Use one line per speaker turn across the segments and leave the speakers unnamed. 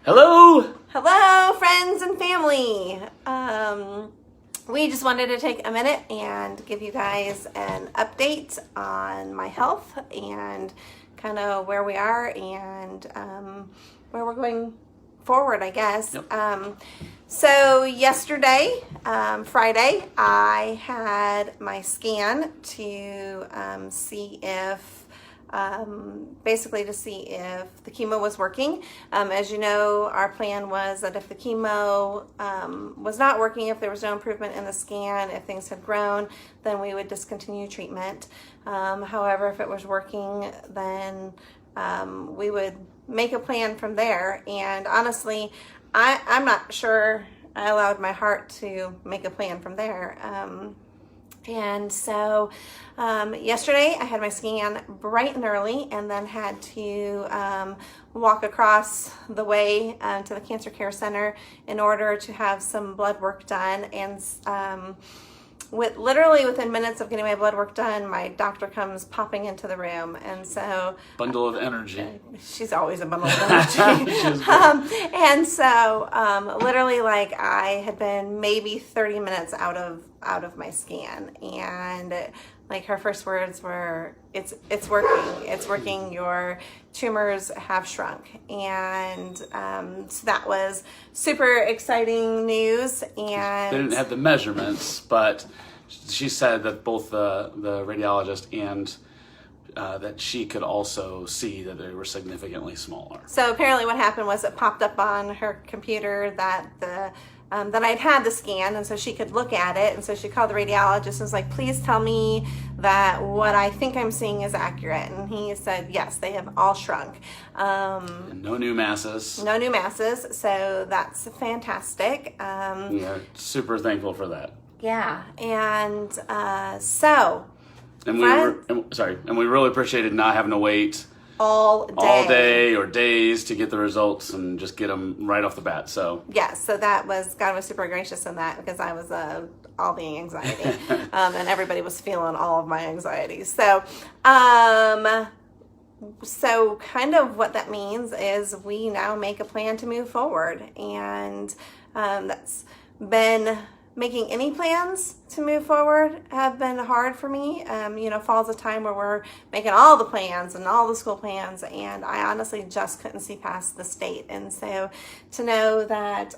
Hello!
Hello, friends and family. We just wanted to take a minute and give you guys an update on my health and kind of where we are and where we're going forward, I guess.
Yep.
So yesterday, Friday, I had my scan to see if basically to see if the chemo was working. As you know, our plan was that if the chemo was not working, if there was no improvement in the scan, if things had grown, then we would discontinue treatment. However, if it was working, then we would make a plan from there. And honestly, I'm not sure I allowed my heart to make a plan from there. And so yesterday I had my scan bright and early and then had to walk across the way to the cancer care center in order to have some blood work done. And literally within minutes of getting my blood work done, my doctor comes popping into the room. And so
bundle of energy.
She's always a bundle of energy. And so literally, like, I had been maybe 30 minutes out of my scan, and like her first words were, it's working, your tumors have shrunk. And so that was super exciting news. And
they didn't have the measurements, but she said that both the radiologist and that she could also see that they were significantly smaller.
So apparently what happened was it popped up on her computer that that I'd had the scan, and so she could look at it. And so she called the radiologist and was like, please tell me that what I think I'm seeing is accurate. And he said, yes, they have all shrunk.
And no new masses.
No new masses, so that's fantastic.
We are super thankful for that.
Yeah, and so...
And we really appreciated not having to wait
all
day or days to get the results and just get them right off the bat. So
yes, so that was, God was super gracious in that, because I was all the anxiety, and everybody was feeling all of my anxieties. So so kind of what that means is we now make a plan to move forward, and that's been... Making any plans to move forward have been hard for me. Fall's a time where we're making all the plans and all the school plans, and I honestly just couldn't see past the state. And so to know that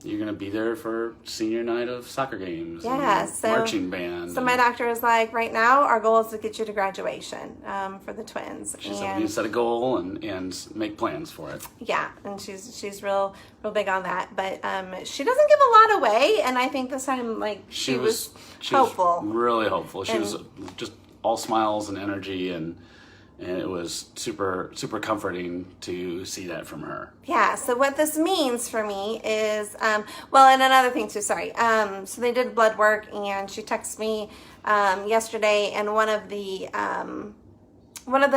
you're going to be there for senior night of soccer games.
Yeah,
and marching band.
So my doctor is like, right now our goal is to get you to graduation for the twins.
She said we need to set a goal and make plans for it.
Yeah, and she's real big on that. But she doesn't give a lot away, and I think this time, like, she was hopeful.
Was really hopeful. She was just all smiles and energy, and it was super, super comforting to see that from her.
Yeah, so what this means for me is, and another thing too, sorry. So they did blood work, and she texted me yesterday, and one of the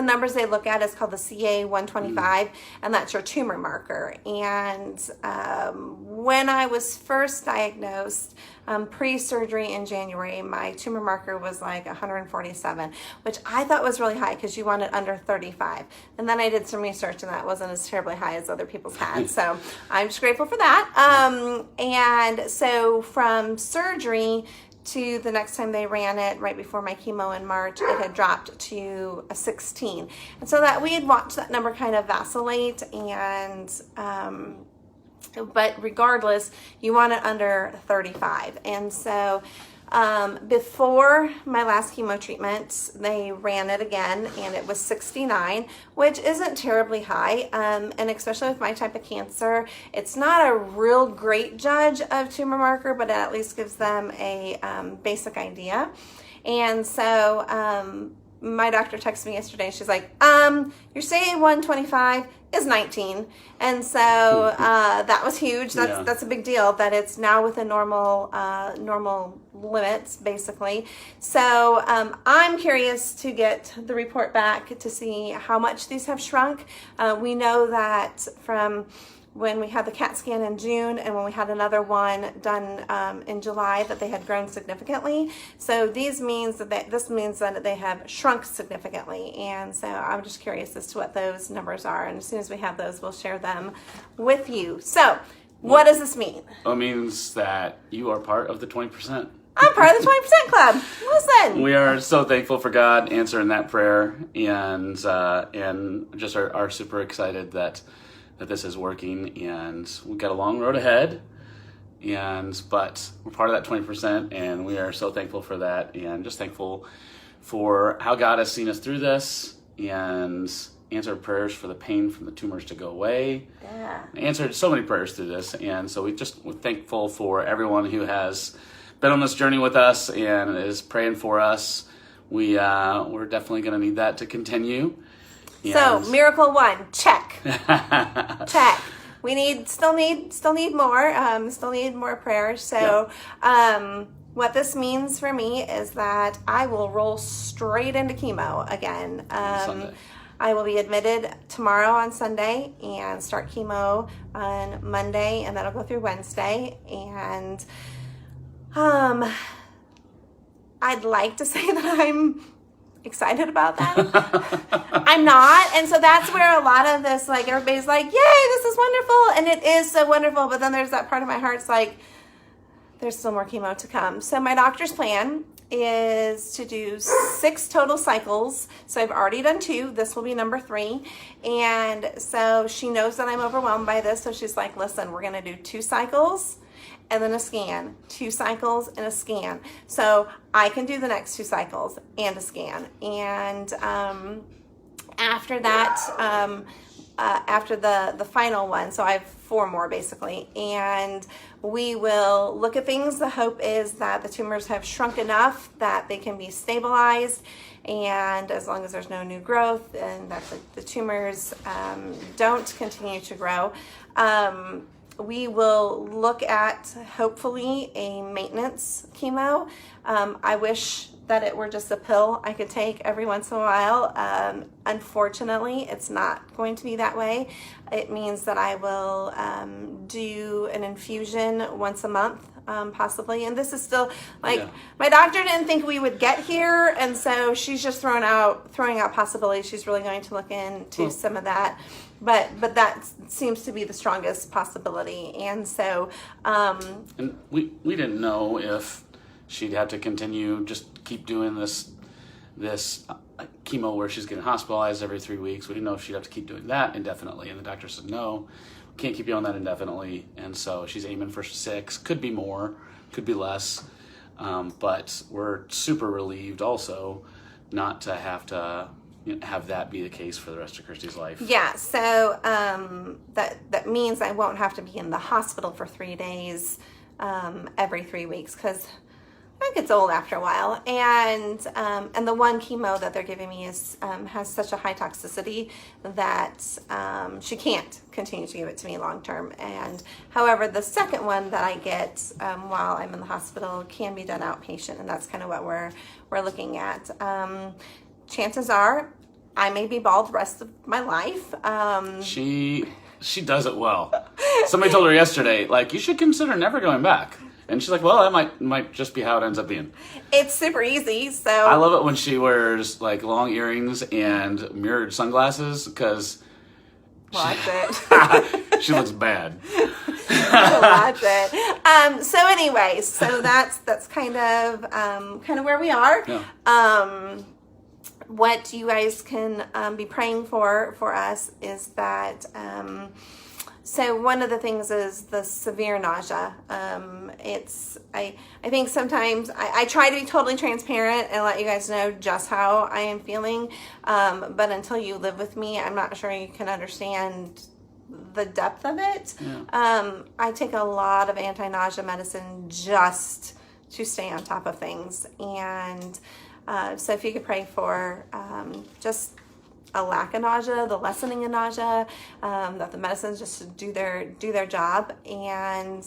numbers they look at is called the CA-125, and that's your tumor marker. And when I was first diagnosed, pre-surgery in January, my tumor marker was like 147, which I thought was really high because you want it under 35. And then I did some research, and that wasn't as terribly high as other people's had. So I'm just grateful for that. And so from surgery to the next time they ran it, right before my chemo in March, it had dropped to a 16. And so that we had watched that number kind of vacillate, and but regardless, you want it under 35. And so before my last chemo treatment, they ran it again, and it was 69, which isn't terribly high. And especially with my type of cancer, it's not a real great judge of tumor marker, but it at least gives them a basic idea. And so my doctor texted me yesterday. She's like, your CA-125 is 19. And so that was huge. That's a big deal that it's now within normal limits, basically. So I'm curious to get the report back to see how much these have shrunk. We know that from when we had the CAT scan in June and when we had another one done in July, that they had grown significantly. So this means that they have shrunk significantly. And so I'm just curious as to what those numbers are. And as soon as we have those, we'll share them with you. So what does this mean?
It means that you are part of the 20%.
I'm part of the 20% club. Listen.
We are so thankful for God answering that prayer, and just are super excited that this is working, and we've got a long road ahead, but we're part of that 20%, and we are so thankful for that, and just thankful for how God has seen us through this and answered prayers for the pain from the tumors to go away.
Yeah.
Answered so many prayers through this, and so we're thankful for everyone who has been on this journey with us and is praying for us. We're definitely going to need that to continue.
So miracle 1, check. Check. We still need more. Still need more prayers. So what this means for me is that I will roll straight into chemo again.
Sunday.
I will be admitted tomorrow on Sunday and start chemo on Monday, and that'll go through Wednesday. And I'd like to say that I'm excited about that. I'm not. And so that's where a lot of this, like, everybody's like, yay, this is wonderful. And it is so wonderful. But then there's that part of my heart's like, there's still more chemo to come. So my doctor's plan is to do 6 total cycles. So I've already done 2. This will be number 3. And so she knows that I'm overwhelmed by this. So she's like, listen, we're going to do 2 cycles and then a scan, 2 cycles and a scan. So I can do the next 2 cycles and a scan. And after that, after the final one, so I have 4 more basically, and we will look at things. The hope is that the tumors have shrunk enough that they can be stabilized, and as long as there's no new growth and that the tumors don't continue to grow, we will look at hopefully a maintenance chemo. I wish that it were just a pill I could take every once in a while. Unfortunately, it's not going to be that way. It means that I will do an infusion once a month, possibly. And this is still my doctor didn't think we would get here, and so she's just throwing out possibilities. She's really going to look into some of that. But that seems to be the strongest possibility, and so
and we didn't know if she'd have to just keep doing this chemo where she's getting hospitalized every 3 weeks. We didn't know if she'd have to keep doing that indefinitely, and the doctor said no, we can't keep you on that indefinitely. And so she's aiming for 6, could be more, could be less, but we're super relieved also not to have that be the case for the rest of Christie's life. Yeah,
so that means I won't have to be in the hospital for 3 days every 3 weeks, because I think it's old after a while. And the one chemo that they're giving me has such a high toxicity that she can't continue to give it to me long term. And however, the second one that I get while I'm in the hospital can be done outpatient, and that's kind of what we're looking at. Chances are I may be bald the rest of my life.
She does it well. Somebody told her yesterday, like, you should consider never going back. And she's like, well, that might just be how it ends up being.
It's super easy. So
I love it when she wears like long earrings and mirrored sunglasses, because
watch it.
She looks bad.
Watch it. So anyway, so that's kind of where we are. Yeah. What you guys can be praying for us is that. So one of the things is the severe nausea. I think sometimes I try to be totally transparent and let you guys know just how I am feeling. But until you live with me, I'm not sure you can understand the depth of it. Yeah. I take a lot of anti-nausea medicine just to stay on top of things. And so if you could pray for just a lack of nausea, the lessening of nausea, that the medicines just do their job. And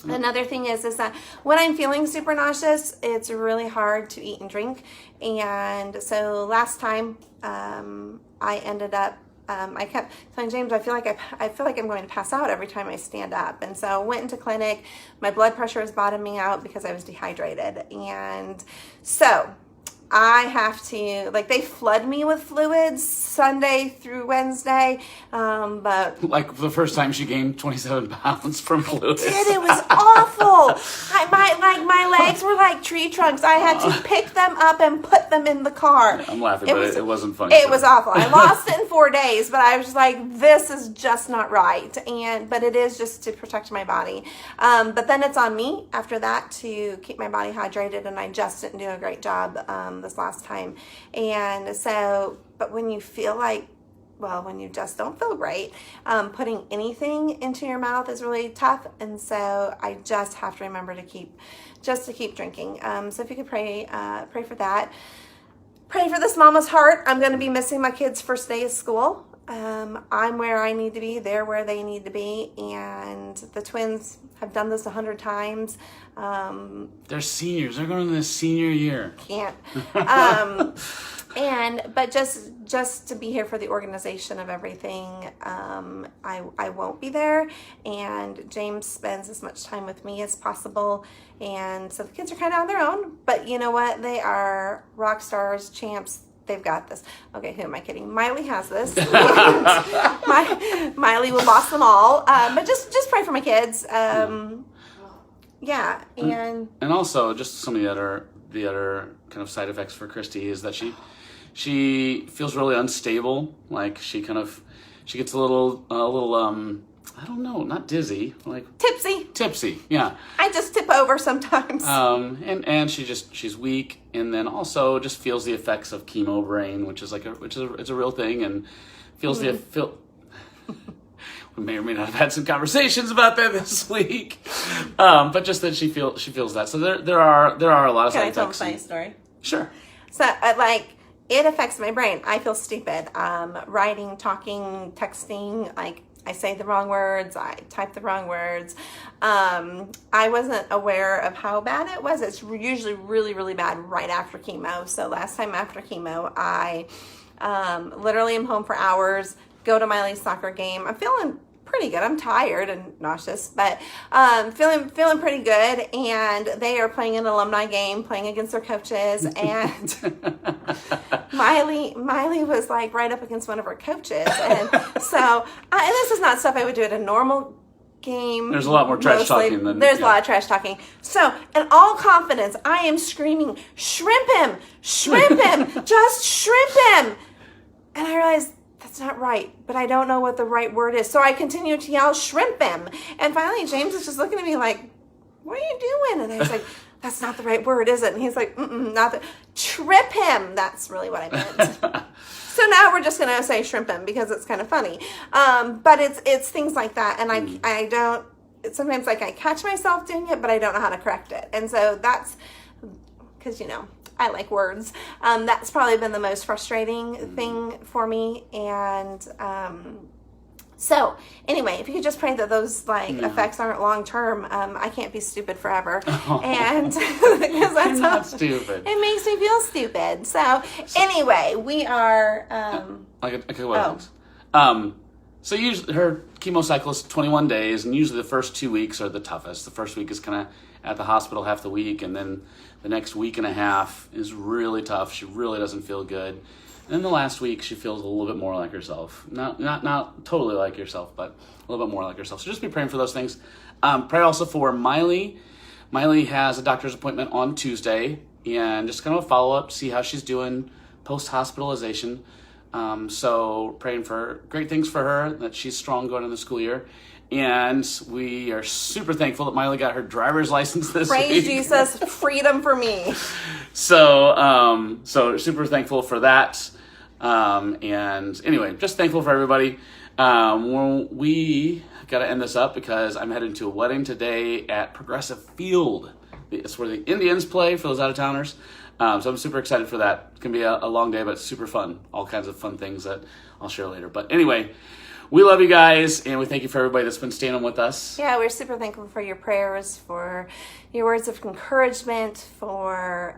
another thing is that when I'm feeling super nauseous, it's really hard to eat and drink. And so last time I ended up I kept telling James, I feel like I'm going to pass out every time I stand up. And so went into clinic. My blood pressure was bottoming out because I was dehydrated. And so I have to, like, they flood me with fluids Sunday through Wednesday, but
Like the first time she gained 27 pounds from fluids.
it was awful. My legs were like tree trunks. I had to pick them up and put them in the car.
I'm laughing, but it wasn't funny.
It was awful. I lost it in 4 days, but I was just like, this is just not right. But it is just to protect my body. But then it's on me after that to keep my body hydrated, and I just didn't do a great job this last time. And so, but when you feel like, well, when you just don't feel great, putting anything into your mouth is really tough. And so I just have to remember to keep drinking. So if you could pray for that. Pray for this mama's heart. I'm going to be missing my kids' first day of school. I'm where I need to be. They're where they need to be. And the twins have done this 100 times.
They're seniors. They're going into their senior year.
Can't. But just to be here for the organization of everything, I won't be there, and James spends as much time with me as possible, and so the kids are kind of on their own, but you know what? They are rock stars, champs. They've got this. Okay, who am I kidding? Miley has this. Miley will boss them all, but just pray for my kids. Yeah, and
also just some of the other kind of side effects for Christie is that she feels really unstable. Like she gets a little I don't know, not dizzy, like tipsy. Yeah.
I just tip over sometimes.
And she's weak, and then also just feels the effects of chemo brain, which is it's a real thing, and feels we may or may not have had some conversations about that this week, but just that she feels that. So there are a lot of side effects.
Can I tell a funny story?
Sure.
So it affects my brain. I feel stupid. Writing, talking, texting, I say the wrong words. I type the wrong words. I wasn't aware of how bad it was. It's usually really, really bad right after chemo. So last time after chemo, I literally am home for hours, go to Miley's soccer game. I'm feeling pretty good. I'm tired and nauseous, but feeling pretty good. And they are playing an alumni game, playing against their coaches. And Miley was like right up against one of her coaches. And so this is not stuff I would do at a normal game.
There's a lot more trash talking than
there's a lot of trash talking. So in all confidence, I am screaming, "Shrimp him! Shrimp him! Just shrimp him!" And I realized that's not right, but I don't know what the right word is. So I continue to yell, "Shrimp him!" And finally, James is just looking at me like, "What are you doing?" And I was like, "That's not the right word, is it?" And he's like, "Not the trip him." That's really what I meant. So now we're just going to say shrimp him because it's kind of funny. But it's things like that. And I don't, sometimes I catch myself doing it, but I don't know how to correct it. And so that's because, I like words. That's probably been the most frustrating thing for me. And so anyway, if you could just pray that those effects aren't long term, I can't be stupid forever. And because that's
not stupid.
It makes me feel stupid. So anyway, we are
so usually her chemo cycle is 21 days, and usually the first 2 weeks are the toughest. The first week is kind of at the hospital half the week, and then the next week and a half is really tough. She really doesn't feel good. And then the last week, she feels a little bit more like herself. Not totally like herself, but a little bit more like herself. So just be praying for those things. Pray also for Miley. Miley has a doctor's appointment on Tuesday, and just kind of a follow-up, see how she's doing post-hospitalization. So praying for great things for her, that she's strong going into the school year. And we are super thankful that Miley got her driver's license this week.
Praise Jesus, freedom for me.
So super thankful for that. And anyway, just thankful for everybody. We got to end this up because I'm heading to a wedding today at Progressive Field. It's where the Indians play for those out-of-towners. So I'm super excited for that. It's going to be a long day, but it's super fun. All kinds of fun things that I'll share later. But anyway, we love you guys, and we thank you for everybody that's been standing with us.
Yeah, we're super thankful for your prayers, for your words of encouragement, for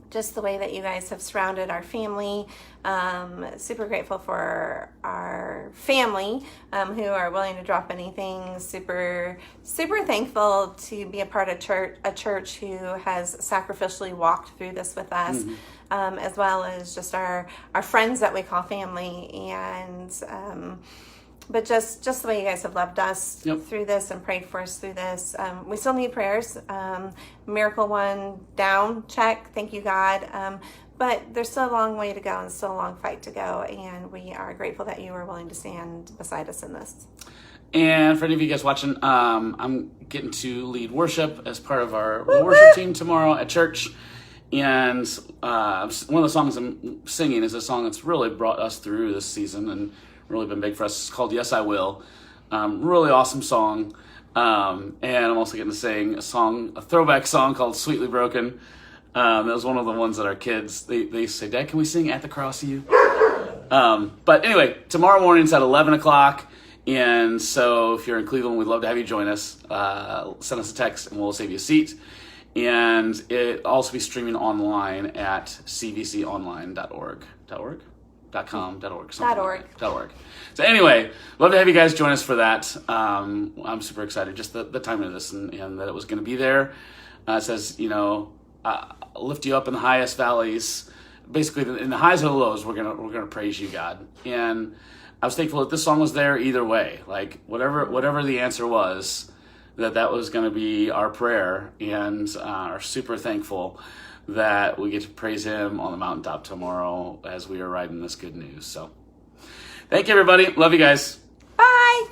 just the way that you guys have surrounded our family. Super grateful for our family who are willing to drop anything. Super thankful to be a part of a church who has sacrificially walked through this with us, as well as just our friends that we call family. And but just the way you guys have loved us through this and prayed for us through this. We still need prayers. Miracle one down, check. Thank you, God. But there's still a long way to go and still a long fight to go. And we are grateful that you are willing to stand beside us in this.
And for any of you guys watching, I'm getting to lead worship as part of our worship team tomorrow at church. And one of the songs I'm singing is a song that's really brought us through this season and really been big for us. It's called Yes, I Will. Really awesome song. And I'm also getting to sing a throwback song called Sweetly Broken. That was one of the ones that our kids, they say, Dad, can we sing At the Cross of You? But anyway, tomorrow morning's at 11 o'clock. And so if you're in Cleveland, we'd love to have you join us. Send us a text and we'll save you a seat. And it also be streaming online at cvconline.org. .org. So anyway, love to have you guys join us for that. I'm super excited, just the timing of this and that it was going to be there. It says, lift you up in the highest valleys. Basically, in the highs or the lows, we're gonna praise you, God. And I was thankful that this song was there either way. Like whatever the answer was, that was going to be our prayer, and are super thankful that we get to praise him on the mountaintop tomorrow as we are riding this good news. So thank you, everybody. Love you guys.
Bye.